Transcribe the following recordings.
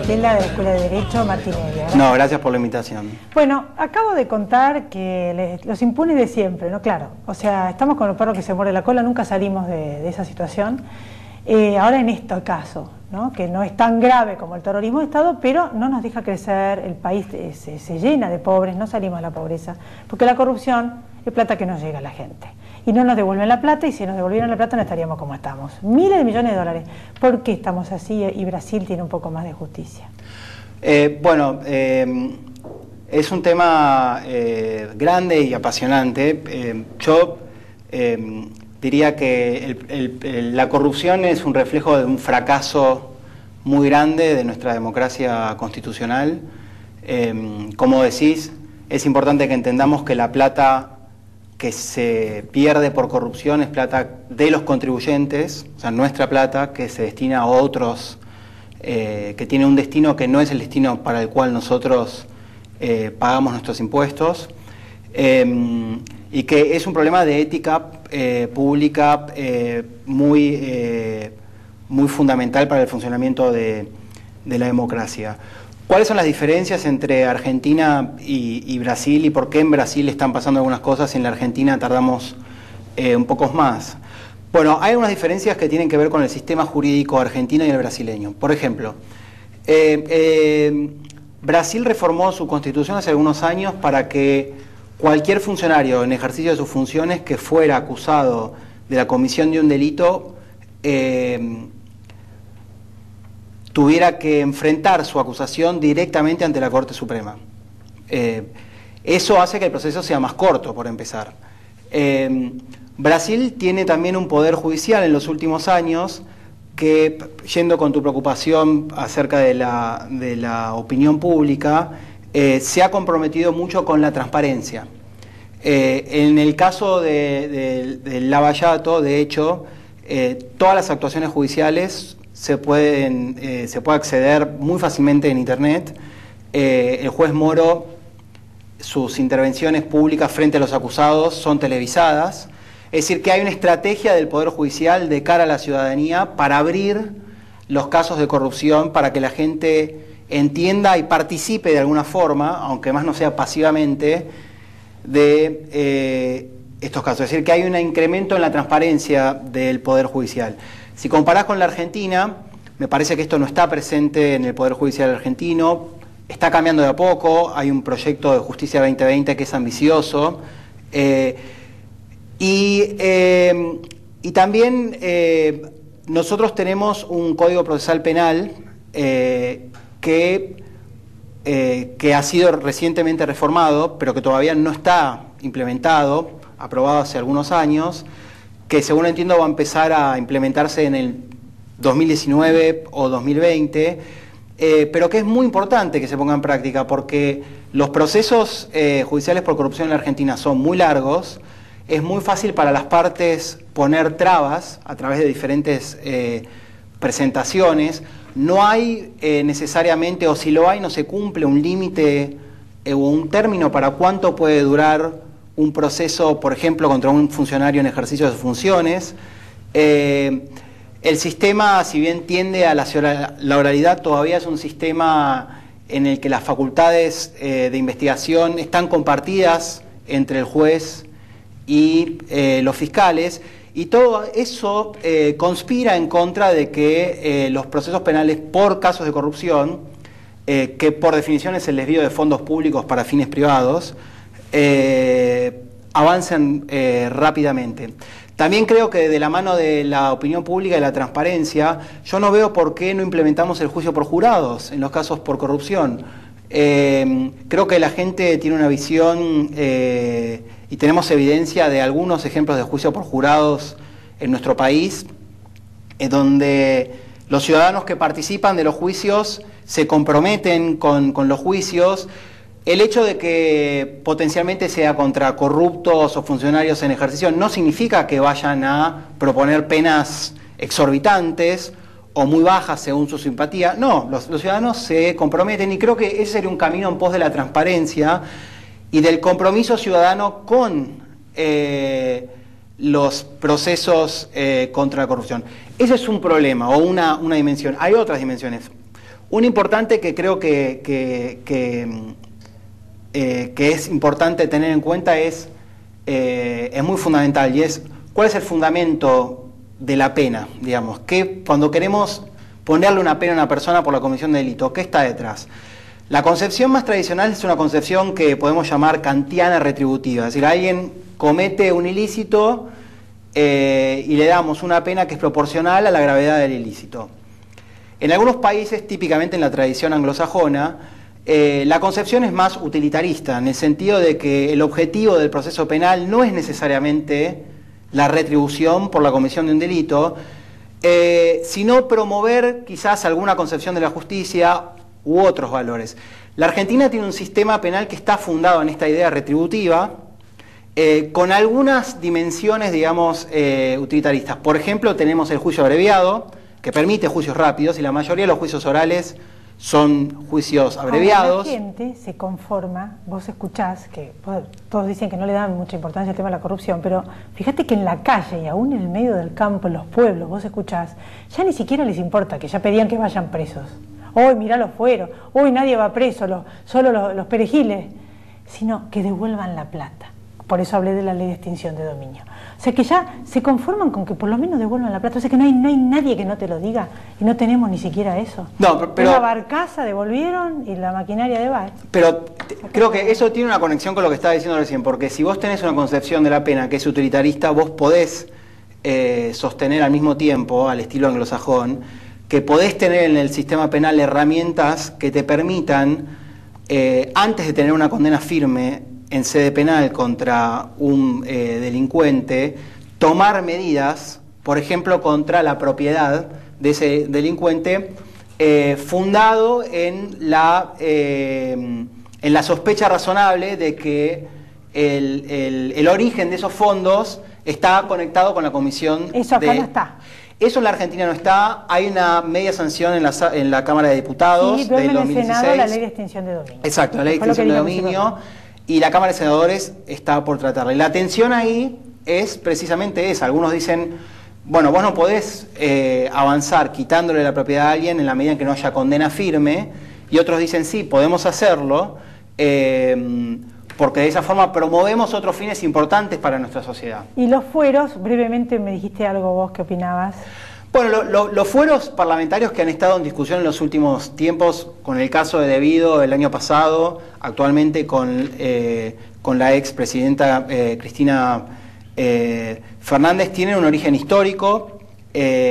Estela de la Escuela de Derecho Martinelli. No, gracias por la invitación. Bueno, acabo de contar que los impunes de siempre, ¿no? Claro, o sea, estamos con los perros que se muerde la cola, nunca salimos de esa situación. Ahora en este caso, ¿no? Que no es tan grave como el terrorismo de Estado, pero no nos deja crecer, el país se llena de pobres, no salimos de la pobreza, porque la corrupción es plata que no llega a la gente. Y no nos devuelven la plata, y si nos devolvieran la plata no estaríamos como estamos. Miles de millones de dólares. ¿Por qué estamos así y Brasil tiene un poco más de justicia? Es un tema grande y apasionante. Yo diría que la corrupción es un reflejo de un fracaso muy grande de nuestra democracia constitucional. Como decís, es importante que entendamos que la plata que se pierde por corrupción es plata de los contribuyentes, o sea, nuestra plata que se destina a otros, que tiene un destino que no es el destino para el cual nosotros pagamos nuestros impuestos, y que es un problema de ética pública muy fundamental para el funcionamiento de la democracia. ¿Cuáles son las diferencias entre Argentina y Brasil y por qué en Brasil están pasando algunas cosas y en la Argentina tardamos un poco más? Bueno, hay unas diferencias que tienen que ver con el sistema jurídico argentino y el brasileño. Por ejemplo, Brasil reformó su constitución hace algunos años para que cualquier funcionario en ejercicio de sus funciones que fuera acusado de la comisión de un delito tuviera que enfrentar su acusación directamente ante la Corte Suprema. Eso hace que el proceso sea más corto, por empezar. Brasil tiene también un poder judicial en los últimos años que, yendo con tu preocupación acerca de la opinión pública, se ha comprometido mucho con la transparencia. En el caso de Lava Jato, de hecho, todas las actuaciones judiciales se puede acceder muy fácilmente en Internet. El juez Moro, sus intervenciones públicas frente a los acusados son televisadas. Es decir, que hay una estrategia del Poder Judicial de cara a la ciudadanía para abrir los casos de corrupción, para que la gente entienda y participe de alguna forma, aunque más no sea pasivamente, de estos casos. Es decir, que hay un incremento en la transparencia del Poder Judicial. Si comparás con la Argentina, me parece que esto no está presente en el Poder Judicial argentino, está cambiando de a poco, hay un proyecto de Justicia 2020 que es ambicioso, y también nosotros tenemos un Código Procesal Penal que ha sido recientemente reformado, pero que todavía no está implementado, aprobado hace algunos años, que según entiendo va a empezar a implementarse en el 2019 o 2020, pero que es muy importante que se ponga en práctica porque los procesos judiciales por corrupción en la Argentina son muy largos, es muy fácil para las partes poner trabas a través de diferentes presentaciones, no hay necesariamente, o si lo hay, no se cumple un límite o un término para cuánto puede durar un proceso, por ejemplo, contra un funcionario en ejercicio de sus funciones. El sistema, si bien tiende a la oralidad, todavía es un sistema en el que las facultades de investigación están compartidas entre el juez y los fiscales, y todo eso conspira en contra de que los procesos penales por casos de corrupción, que por definición es el desvío de fondos públicos para fines privados, avancen rápidamente. También creo que de la mano de la opinión pública y la transparencia, yo no veo por qué no implementamos el juicio por jurados en los casos por corrupción. Creo que la gente tiene una visión y tenemos evidencia de algunos ejemplos de juicio por jurados en nuestro país, donde los ciudadanos que participan de los juicios se comprometen con los juicios. El hecho de que potencialmente sea contra corruptos o funcionarios en ejercicio no significa que vayan a proponer penas exorbitantes o muy bajas según su simpatía. No, los ciudadanos se comprometen y creo que ese sería un camino en pos de la transparencia y del compromiso ciudadano con los procesos contra la corrupción. Ese es un problema o una dimensión. Hay otras dimensiones. Un importante que creo que es importante tener en cuenta es muy fundamental, y es cuál es el fundamento de la pena, digamos, que cuando queremos ponerle una pena a una persona por la comisión de delito, ¿qué está detrás? La concepción más tradicional es una concepción que podemos llamar kantiana retributiva, es decir, alguien comete un ilícito y le damos una pena que es proporcional a la gravedad del ilícito. En algunos países, típicamente en la tradición anglosajona, la concepción es más utilitarista, en el sentido de que el objetivo del proceso penal no es necesariamente la retribución por la comisión de un delito, sino promover quizás alguna concepción de la justicia u otros valores. La Argentina tiene un sistema penal que está fundado en esta idea retributiva, con algunas dimensiones, digamos, utilitaristas. Por ejemplo, tenemos el juicio abreviado, que permite juicios rápidos, y la mayoría de los juicios orales son juicios abreviados. La gente se conforma, vos escuchás, que todos dicen que no le dan mucha importancia al tema de la corrupción, pero fíjate que en la calle y aún en el medio del campo, en los pueblos, vos escuchás, ya ni siquiera les importa, que ya pedían que vayan presos. Hoy mirá los fueros, hoy nadie va preso, solo los perejiles, sino que devuelvan la plata. Por eso hablé de la ley de extinción de dominio. O sea que ya se conforman con que por lo menos devuelvan la plata. O sea que no hay nadie que no te lo diga y no tenemos ni siquiera eso. No, pero la barcaza devolvieron y la maquinaria de Baez. Pero creo que eso tiene una conexión con lo que estaba diciendo recién, porque si vos tenés una concepción de la pena que es utilitarista, vos podés sostener al mismo tiempo, al estilo anglosajón, que podés tener en el sistema penal herramientas que te permitan, antes de tener una condena firme en sede penal contra un delincuente, tomar medidas, por ejemplo, contra la propiedad de ese delincuente, fundado en la sospecha razonable de que el origen de esos fondos está conectado con la comisión. Eso acá no está. Eso en la Argentina no está. Hay una media sanción en la Cámara de Diputados del 2016. En el Senado la ley de extinción de dominio. Exacto, la ley de extinción de dominio. Y la Cámara de Senadores está por tratarla. Y la tensión ahí es precisamente esa. Algunos dicen, bueno, vos no podés avanzar quitándole la propiedad a alguien en la medida en que no haya condena firme. Y otros dicen, sí, podemos hacerlo, porque de esa forma promovemos otros fines importantes para nuestra sociedad. Y los fueros, brevemente me dijiste algo vos, ¿qué opinabas? Bueno, los fueros parlamentarios que han estado en discusión en los últimos tiempos, con el caso de Debido el año pasado, actualmente con la expresidenta Cristina Fernández, tienen un origen histórico.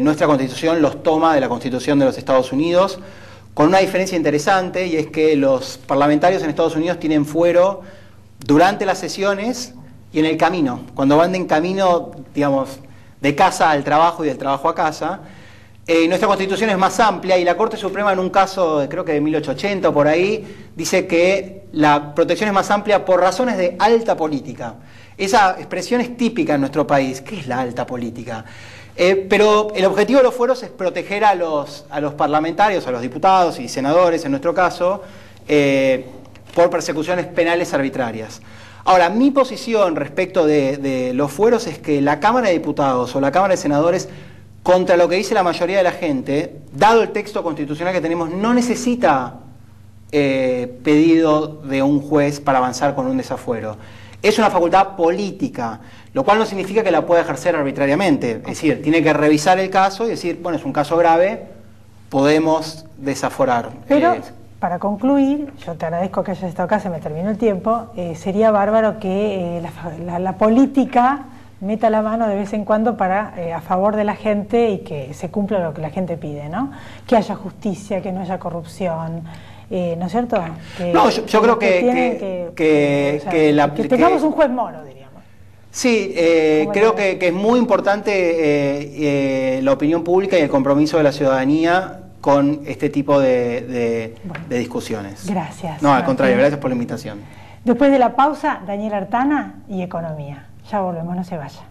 Nuestra Constitución los toma de la Constitución de los Estados Unidos, con una diferencia interesante, y es que los parlamentarios en Estados Unidos tienen fuero durante las sesiones y en el camino, cuando van en camino, digamos, de casa al trabajo y del trabajo a casa. Nuestra Constitución es más amplia, y la Corte Suprema, en un caso creo que de 1880 o por ahí, dice que la protección es más amplia por razones de alta política. Esa expresión es típica en nuestro país. ¿Qué es la alta política? Pero el objetivo de los fueros es proteger a los parlamentarios, a los diputados y senadores, en nuestro caso, por persecuciones penales arbitrarias. Ahora, mi posición respecto de los fueros es que la Cámara de Diputados o la Cámara de Senadores, contra lo que dice la mayoría de la gente, dado el texto constitucional que tenemos, no necesita pedido de un juez para avanzar con un desafuero. Es una facultad política, lo cual no significa que la pueda ejercer arbitrariamente. Es decir, tiene que revisar el caso y decir, bueno, es un caso grave, podemos desaforar. Pero para concluir, yo te agradezco que hayas estado acá, se me terminó el tiempo. Sería bárbaro que la política meta la mano de vez en cuando para a favor de la gente y que se cumpla lo que la gente pide, ¿no? Que haya justicia, que no haya corrupción, ¿no es cierto? No, yo creo que tengamos un juez Moro, diríamos. Sí, creo que es muy importante la opinión pública y el compromiso de la ciudadanía con este tipo de discusiones. Gracias. No, al contrario, gracias por la invitación. Después de la pausa, Daniel Artana y Economía. Ya volvemos, no se vaya.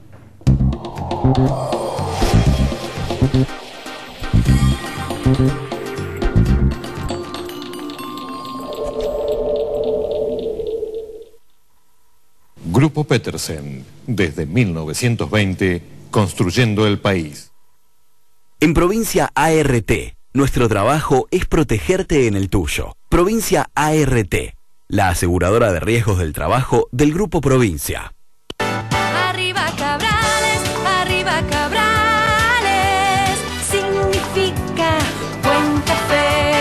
Grupo Petersen, desde 1920, construyendo el país. En Provincia ART, Nuestro trabajo es protegerte en el tuyo. Provincia ART, la aseguradora de riesgos del trabajo del Grupo Provincia. Arriba Cabrales, significa buen café.